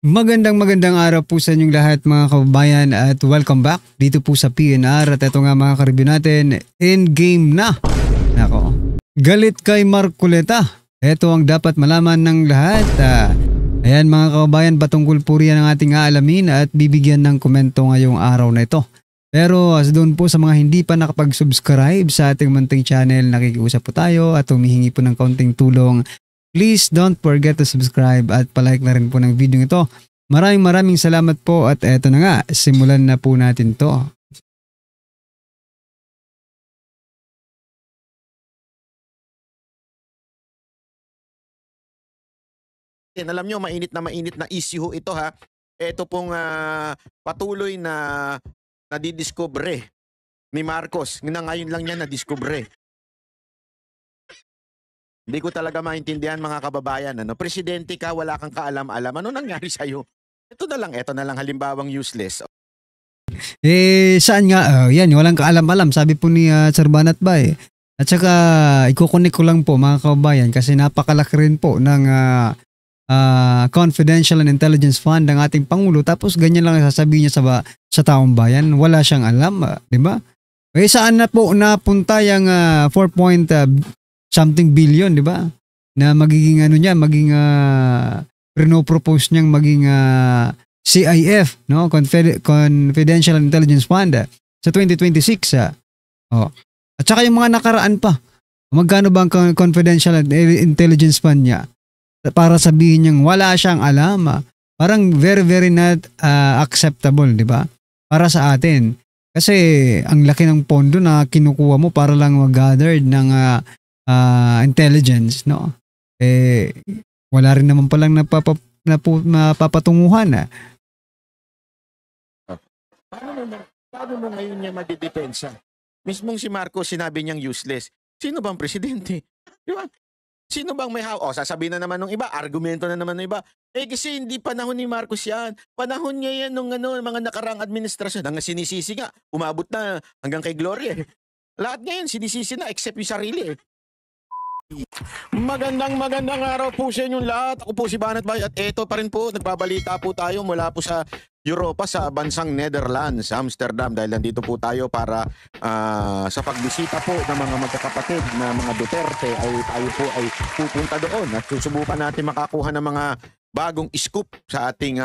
Magandang araw po sa inyong lahat mga kababayan at welcome back dito po sa PNR at ito nga mga ka-review natin, in-game na. Nako, galit kay Marcoleta. Ito ang dapat malaman ng lahat. Ayan mga kababayan, patungkol po riyan ang ating aalamin at bibigyan ng komento ngayong araw na ito. Pero doon po sa mga hindi pa nakapag-subscribe sa ating munting channel, nakikiusap po tayo at humihingi po ng kaunting tulong. Please don't forget to subscribe at palike na rin po ng video ito. Maraming salamat po at eto na nga, simulan na po natin to. Alam nyo, mainit na issue ito ha. Ito pong patuloy na nadidiscover ni Marcos. Ngayon lang niya nadiscover. Hindi ko talaga maintindihan mga kababayan. Presidente ka, wala kang kaalam-alam. Ano nangyari sa'yo? Ito na lang halimbawang useless. Saan nga? Yan, walang kaalam-alam. Sabi po ni Sir Banat ba eh. At saka, ikukunik ko lang po mga kababayan kasi napakalaki rin po ng Confidential and Intelligence Fund ng ating Pangulo. Tapos ganyan lang sasabihin niya sa taong bayan. Wala siyang alam, di ba? Saan na po napunta yung 4 billion, di ba? Na magiging maging propose niyang maging CIF, no? Confidential Intelligence Fund sa 2026. At saka yung mga nakaraan pa. Magkano ba ang Confidential Intelligence Fund niya? Para sabihin niyang wala siyang alam. Parang very not acceptable, di ba? Para sa atin. Kasi ang laki ng pondo na kinukuha mo para lang mag-gather ng intelligence, no? Wala rin naman palang mapapatunguhan. Paano mo ngayon niya madidepensa? Mismong si Marcos sinabi niyang useless. Sino bang presidente? Di ba? Sino bang may sasabihin na naman ng iba, argumento na naman ng iba. Kasi hindi panahon ni Marcos yan. Panahon niya yan nung mga nakarang administrasyon. Hanggang sinisisi nga, umabot na hanggang kay Gloria. Lahat ngayon sinisisi na except yung sarili. Magandang araw po sa inyong lahat. Ako po si Banat Bay at ito pa rin po, nagbabalita po tayo mula po sa Europa, sa bansang Netherlands, Amsterdam, dahil nandito po tayo para sa pagbisita po ng mga magkakapatid na mga Duterte ay tayo po ay pupunta doon at susubukan natin makakuha ng mga bagong scoop sa ating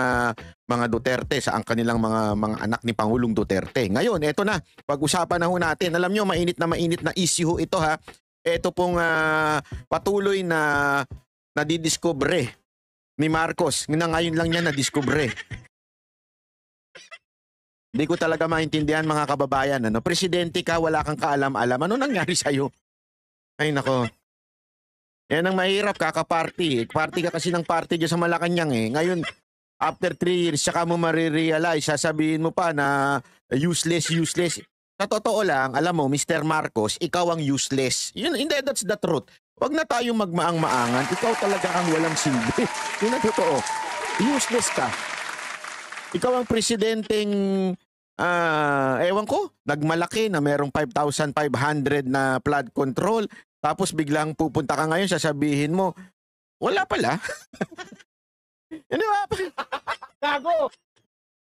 mga Duterte, sa ang kanilang mga anak ni Pangulong Duterte. Ngayon, eto na, pag-usapan na ho natin. Alam nyo, mainit na issue ito ha. Ito pong patuloy na nadidiscover ni Marcos. Ngayon lang niya nadiscover. Hindi ko talaga maintindihan mga kababayan. Presidente ka, wala kang kaalam-alam. Ano nangyari sa'yo? Ay nako. Yan ang mahirap, kaka-party. Party ka kasi ng party dyan sa Malacanang eh. Ngayon, after 3 years, saka mo marirealize, sasabihin mo pa na useless. Sa totoo lang, alam mo, Mr. Marcos, ikaw ang useless. Hindi, that's the truth. Wag na tayong magmaang-maangan. Ikaw talaga ang walang silbi. Yun ang totoo. Useless ka. Ikaw ang presidenteng, ewan ko, nagmalaki na merong 5,500 na flood control. Tapos biglang pupunta ka ngayon, sasabihin mo, wala pala. Hindi ba? Gago!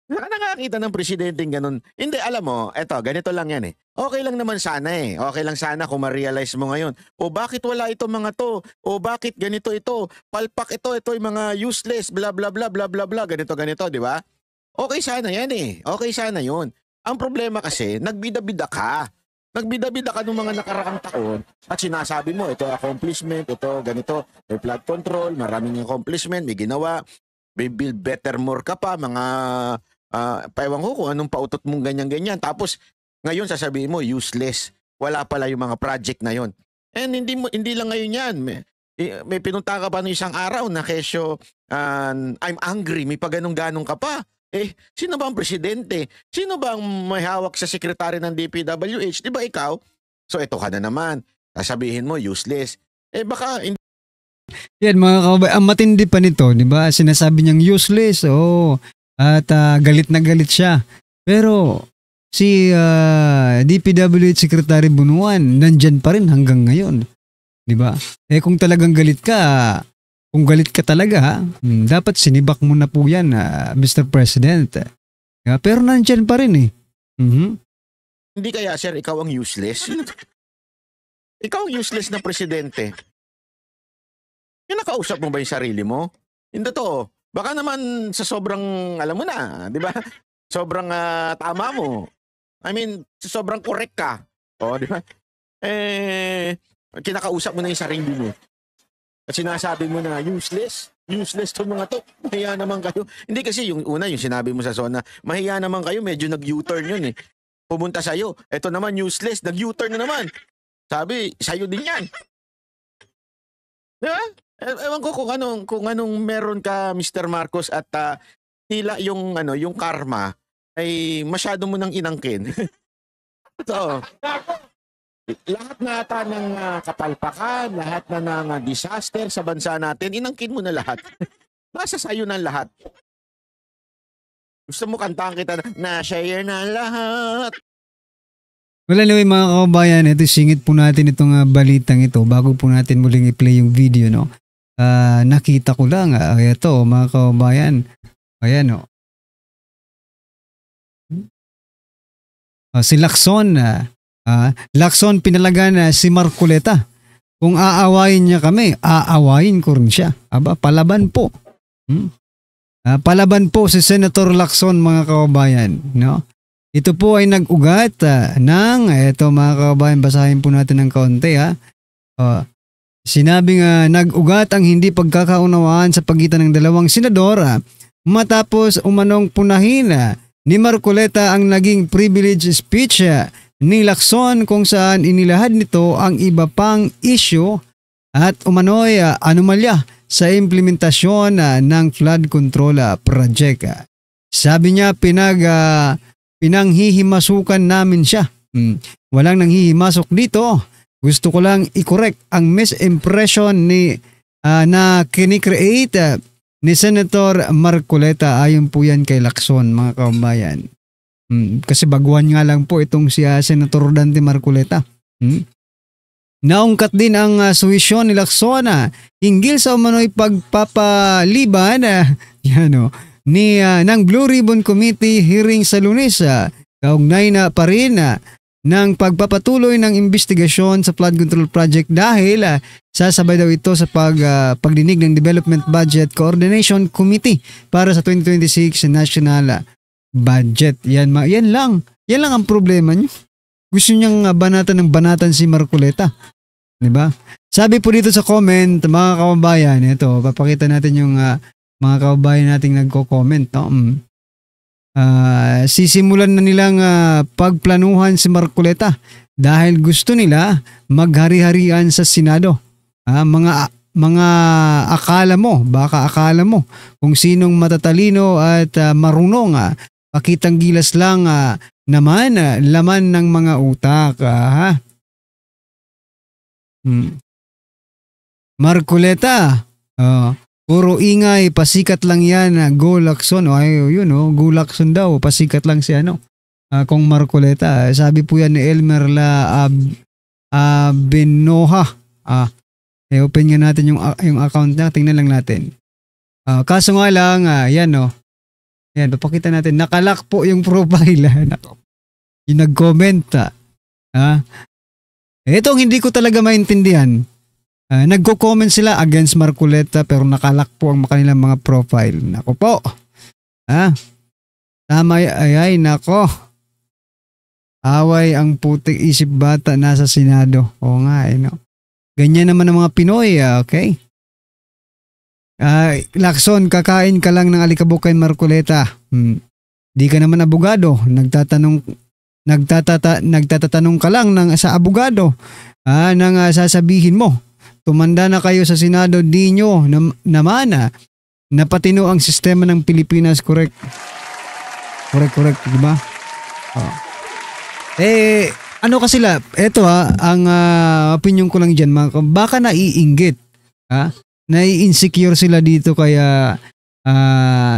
Saka nakakita ng presidenteng ganun. Hindi, alam mo, eto, ganito lang yan eh. Okay lang naman sana eh. Okay lang sana kung ma-realize mo ngayon. O bakit wala itong mga to? O bakit ganito ito? Palpak ito yung mga useless, bla bla bla bla bla bla, ganito, di ba? Okay sana yan eh. Okay sana yun. Ang problema kasi, nagbida-bida ka. Nagbida-bida ka ng mga nakaraang taon at sinasabi mo, ito accomplishment, ito ganito, may flood control, maraming accomplishment, may ginawa, may build better more ka pa, mga paiwan ko kung anong pautot mong ganyan-ganyan. Tapos, ngayon sasabihin mo, useless. Wala pala yung mga project na yon. And hindi lang ngayon yan. May pinunta ka pa ng isang araw na kesyo, I'm angry, may paganong-ganong ka pa. Sino ba ang presidente? Sino ba ang may hawak sa sekretary ng DPWH? Di ba ikaw? So, ito ka na naman. Sasabihin mo, useless. Baka hindi. Yan mga kababayan, ang matindi pa nito, di ba? Sinasabi niyang useless, at galit na galit siya. Pero si DPWH Secretary Bunuan nandyan pa rin hanggang ngayon, 'di ba? Kung talagang galit ka, kung galit ka talaga, dapat sinibak mo na po yan, Mr. President. Pero nandyan pa rin eh. Hindi kaya, sir, ikaw ang useless? Ikaw ang useless na presidente. Yung nakausap mo ba yung sarili mo? Hindi to. Baka naman sa sobrang, alam mo na, di ba? Sobrang tama mo. I mean, sa sobrang correct ka. O, di ba? Kinakausap mo na yung sarili mo. At sinasabi mo na useless. Useless to mga to. Mahiya naman kayo. Hindi kasi yung una, yung sinabi mo sa zona, mahiya naman kayo, medyo nag-U-turn yun eh. Pumunta sa'yo. Ito naman useless, nag-U-turn na naman. Sabi, sa'yo din yan. Diba? Ewan ko kung anong meron ka, Mr. Marcos, at tila yung karma ay masyado mo nang inangkin. So, lahat na ata ng kapalpakan, lahat na ng disaster sa bansa natin, inangkin mo na lahat. Nasa sayo na lahat. Gusto mo kantahan kita na share na lahat. Well, anyway mga kababayan, ito singit po natin itong balitang ito bago po natin muling i-play yung video, no? Nakita ko lang, ito mga kababayan, ayan o. Si Lacson, Lacson pinalagan si Marcoleta. Kung aawayin niya kami, aawayin ko rin siya. Aba, palaban po. Palaban po si Senator Lacson mga kababayan, no? Ito po ay nag-ugat ng, eto mga kababayan, basahin po natin ng kaunti ha. Sinabing nag-ugat ang hindi pagkakaunawaan sa pagitan ng dalawang senador matapos umanong punahin ni Marcoleta ang naging privilege speech ni Lacson kung saan inilahad nito ang iba pang issue at umano'y anomalya sa implementasyon ng flood control project. Sabi niya pinanghihimasukan namin siya. Walang nanghihimasok dito. Gusto ko lang i-correct ang misimpression na kinikreate ni Senator Marcoleta. Ayon po yan kay Lacson mga kababayan. Kasi baguhan nga lang po itong si Senator Dante Marcoleta. Naungkat din ang suwisyon ni Lacson hinggil sa umano'y pagpapaliban ng Blue Ribbon Committee hearing sa Lunes. Kaugnay na pa rin ng pagpapatuloy ng investigasyon sa flood control project dahil sasabay daw ito sa pagdinig ng Development Budget Coordination Committee para sa 2026 National Budget. Yan lang ang problema niyo. Gusto niyang banatan si Marcoleta. Diba? Sabi po dito sa comment, mga kababayan, ito, papakita natin yung mga kababayan nating nagko-comment, no? Sisimulan na nilang pagplanuhan si Marcoleta dahil gusto nila maghari-harian sa Senado. Mga akala mo kung sinong matatalino at marunong, pakitang gilas lang naman laman ng mga utak. Marcoleta, puro ingay, pasikat lang yan, go Lacson. Go Lacson daw, pasikat lang si kung Marcoleta. Sabi po yan ni Elmer La Benoha. Open nga natin yung account niya, tingnan lang natin. Kaso nga lang, yan papakita natin, nakalock po yung profile. Yung nag-comment. Itong hindi ko talaga maintindihan. Nagko-comment sila against Marcoleta pero nakalock po ang kanilang mga profile. Nako po. Tama ay nako. Away ang putik isip bata nasa Senado. Oo nga no. Ganyan naman ang mga Pinoy, okay? Lacson, kakain ka lang ng alikabok kay Marcoleta. Di ka naman abogado. Nagtatatanong ka lang sa abogado nang sasabihin mo. Tumanda na kayo sa Senado, di nyo naman napatino ang sistema ng Pilipinas, correct? Correct, di ba? Ano kasi eto ang opinion ko lang dyan, baka naiinggit, nai-insecure sila dito kaya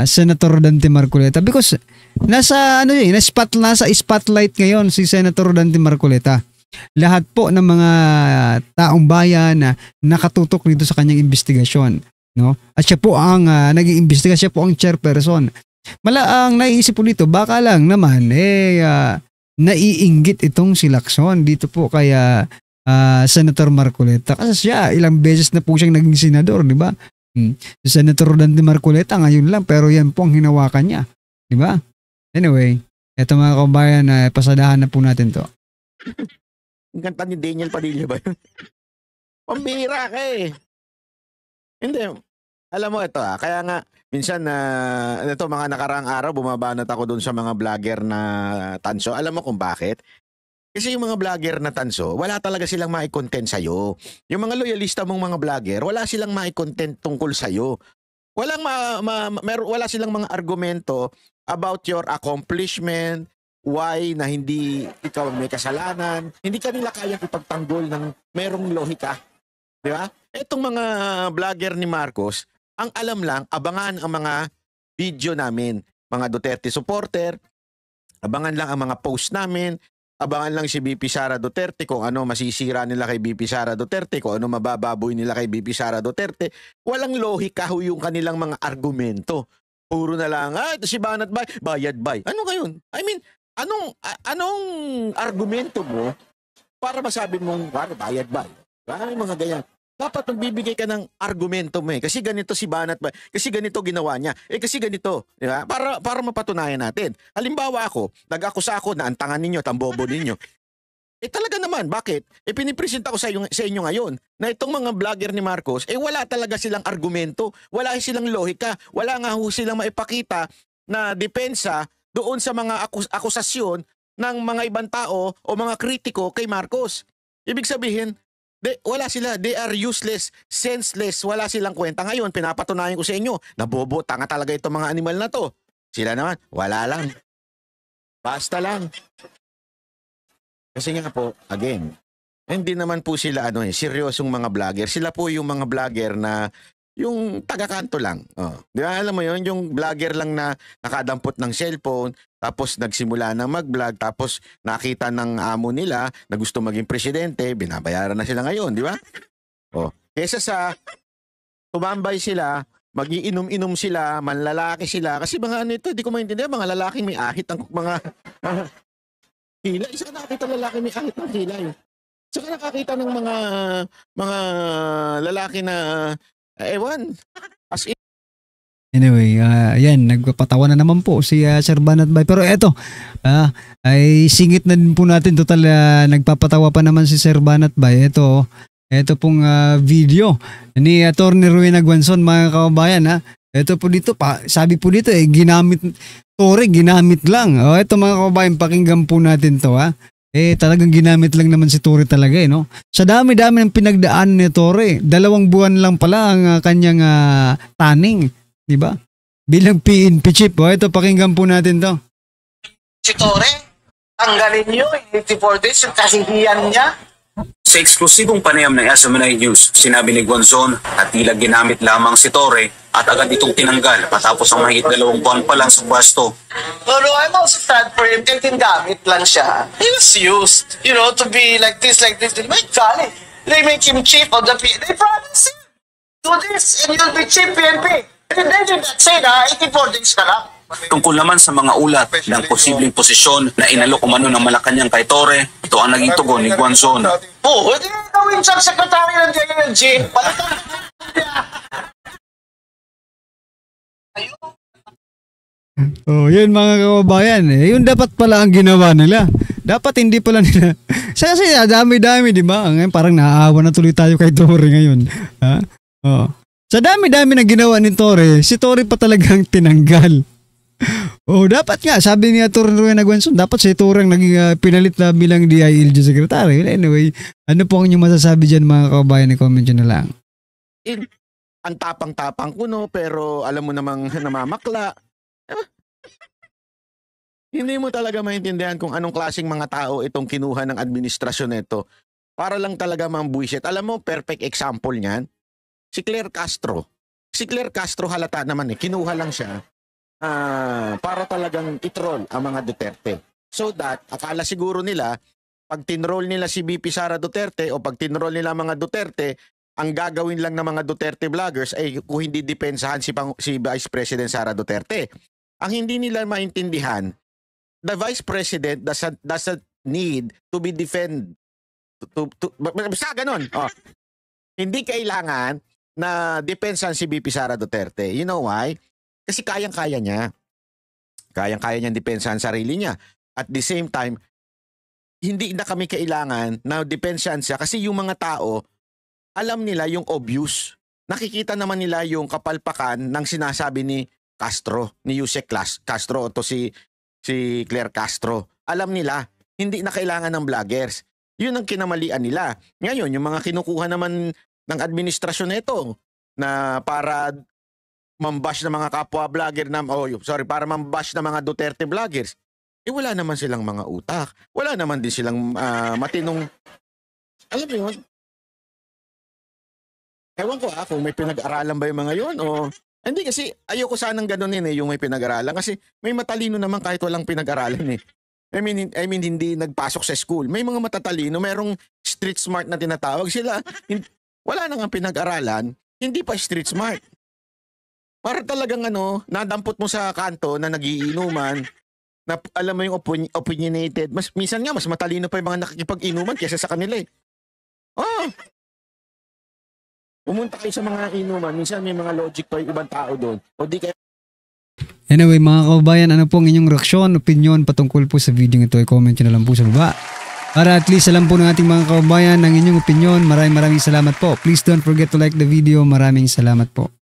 Senator Dante Marcoleta because nasa spotlight ngayon si Senator Dante Marcoleta. Lahat po ng mga taong bayan na nakatutok dito sa kanyang investigasyon. no? At siya po ang nag-iimbestiga, siya po ang chairperson. Ang naiisip po dito, baka lang naman naiinggit itong si Lacson dito po kay Senator Marcoleta, kasi siya ilang beses na po siyang naging senador, di ba? Si Senator Dante Marcoleta ngayon lang, pero yan po ang hinawakan niya, di ba? Anyway, eto mga kabayan, pasadahan na po natin to. Ang kanta ni Daniel Padilla ba yun? Pambira ka eh. Hindi. Alam mo ito kaya nga minsan ito mga nakaraang araw bumabanat ako doon sa mga vlogger na tanso. Alam mo kung bakit? Kasi yung mga vlogger na tanso, wala talaga silang mai-content sa'yo. Yung mga loyalista mong mga vlogger, wala silang mai-content tungkol sa'yo. Wala silang mga argumento about your accomplishment, why na hindi ikaw may kasalanan, hindi kanila kayang ipagtanggol ng merong lohika. Di ba? Etong mga vlogger ni Marcos, ang alam lang, abangan ang mga video namin. Mga Duterte supporter, abangan lang ang mga post namin, abangan lang si BP Sara Duterte kung ano masisira nila kay BP Sara Duterte, kung ano mabababoy nila kay BP Sara Duterte. Walang lohika yung kanilang mga argumento. Puro na lang, ito si Banat Bay, bayad bay. Ano ngayon? I mean, anong argumento mo para masabi mong bayad bay? Yung mga ganyan. Dapat magbibigay ka ng argumento mo kasi ganito si Banat Bay, kasi ganito ginawa niya, kasi ganito, di ba? Para mapatunayan natin. Halimbawa nag-akusa ako na antangan ninyo, tambobo ninyo. Talaga naman, bakit? Pinipresenta ko sa inyo ngayon na itong mga vlogger ni Marcos, wala talaga silang argumento, wala silang lohika, wala nga silang maipakita na depensa doon sa mga akusasyon ng mga ibang tao o mga kritiko kay Marcos. Ibig sabihin, wala sila, they are useless, senseless, wala silang kwenta. Ngayon, pinapatunayan ko sa inyo, nabobo, tanga talaga itong mga animal na to. Sila naman, wala lang. Basta lang. Kasi nga po, again, hindi naman po sila seryosong mga vlogger. Sila po yung mga vlogger na yung taga-kanto lang. Di ba, alam mo yun, yung vlogger lang na nakadampot ng cellphone, tapos nagsimula na mag-vlog, tapos nakita ng amo nila na gusto maging presidente, binabayaran na sila ngayon, di ba? Kesa sa tumambay sila, magiinom-inom sila, manlalaki sila, kasi mga di ko maintindihan, mga lalaking may ahit ang mga kilay. Saka nakakita lalaki may ahit ng kilay. Saka nakakita ng mga lalaki na ewan. As in. Anyway, yan, nagpapatawa na naman po si Sir Banat Bay. Pero eto, ay singit na din po natin. Total, nagpapatawa pa naman si Sir Banat Bay. Ito pong video ni Atty. Rowena Guanzon, mga kababayan. Ito po dito, sabi po dito, ginamit lang. Ito mga kababayan, pakinggan po natin to. Talagang ginamit lang naman si Tory talaga no? Sa dami-dami ng pinagdaan ni Tory, 2 buwan lang pala ang kanyang taning, di ba? Bilang PNP chief. Ito, pakinggan po natin to. Si Tory, tanggalin niyo 84 days yung kahihiyan niya. Sa eksklusibong panayam ng SMNI News, sinabi ni Guanzon at tila ginamit lamang si Tory at agad itong tinanggal matapos ang mahigit 2 buwan pa lang sa pwesto. Pero I'm also sad for him kahit ginamit lang siya. He was used, to be like this. They make funny. They make him chief of the PNP. They promise him, do this and you'll be chief PNP. And they did not say na 84 days ka lang. Tungkol naman sa mga ulat ng posibleng posisyon na inalok umano ng Malacanang kay Tory, ito ang naging tugon ni Guanzon. Hindi gawin siyang sekretary ng DILG. Palitan yan mga kababayan. Yun dapat pala ang ginawa nila. Dapat hindi pala nila. Kasi dami-dami, di ba? Ngayon parang naaawa na tuloy tayo kay Tory ngayon. Sa dami-dami na ginawa ni Tory, si Tory pa talagang tinanggal. Dapat nga, sabi ni Atty. Rowena Guanzon, dapat si Tory ang naging pinalit na bilang DILG secretary. Anyway, ano po ang inyong masasabi dyan mga kababayan? I-comment nyo na lang. Ang tapang-tapang ko pero alam mo namang namamakla. Hindi mo talaga maintindihan kung anong klaseng mga tao itong kinuha ng administrasyon nito. Para lang talaga mambuisit. Alam mo, perfect example niyan, si Claire Castro. Si Claire Castro halata naman kinuha lang siya para talagang itroll ang mga Duterte. So that, akala siguro nila, pag tinroll nila si BP Sara Duterte o pag tinroll nila mga Duterte, ang gagawin lang ng mga Duterte vloggers ay kung hindi depensahan si Vice President Sara Duterte. Ang hindi nila maintindihan, the Vice President doesn't need to be defended. Basta ganun. Oh. Hindi kailangan na depensahan si VP Sara Duterte. You know why? Kasi kayang-kaya niya. Kayang-kaya niyang depensahan sarili niya. At the same time, hindi na kami kailangan na depensahan siya kasi yung mga tao, alam nila yung obvious. Nakikita naman nila yung kapalpakan ng sinasabi ni Castro, ni Yusek Castro, o to si Claire Castro. Alam nila, hindi na kailangan ng vloggers. Yun ang kinamalian nila. Ngayon, yung mga kinukuha naman ng administrasyon nito na para mambash ng mga kapwa vlogger para mambash ng mga Duterte vloggers, wala naman silang mga utak. Wala naman din silang matinong, alam mo yun, ewan ko kung may pinag-aralan ba yung mga yun o hindi, kasi ayoko sanang ganunin yung may pinag-aralan kasi may matalino naman kahit walang pinag-aralan I mean hindi nagpasok sa school. May mga matatalino, merong street smart na tinatawag sila. Wala nang ang pinag-aralan, hindi pa street smart. Para talagang nadampot mo sa kanto na nagiinuman, na alam mo yung opinionated. Minsan nga, mas matalino pa yung mga nakikipag-inuman kaysa sa kanila Oh! Pumunta kayo sa mga inuman, minsan may mga logic pa yung ibang tao doon. O di kayo. Anyway mga kababayan, ano po ang inyong reaksyon, opinion patungkol po sa video ito? I-comment nyo na lang po sa baba. Para at least alam po ng ating mga kababayan ng inyong opinion. Maraming salamat po. Please don't forget to like the video. Maraming salamat po.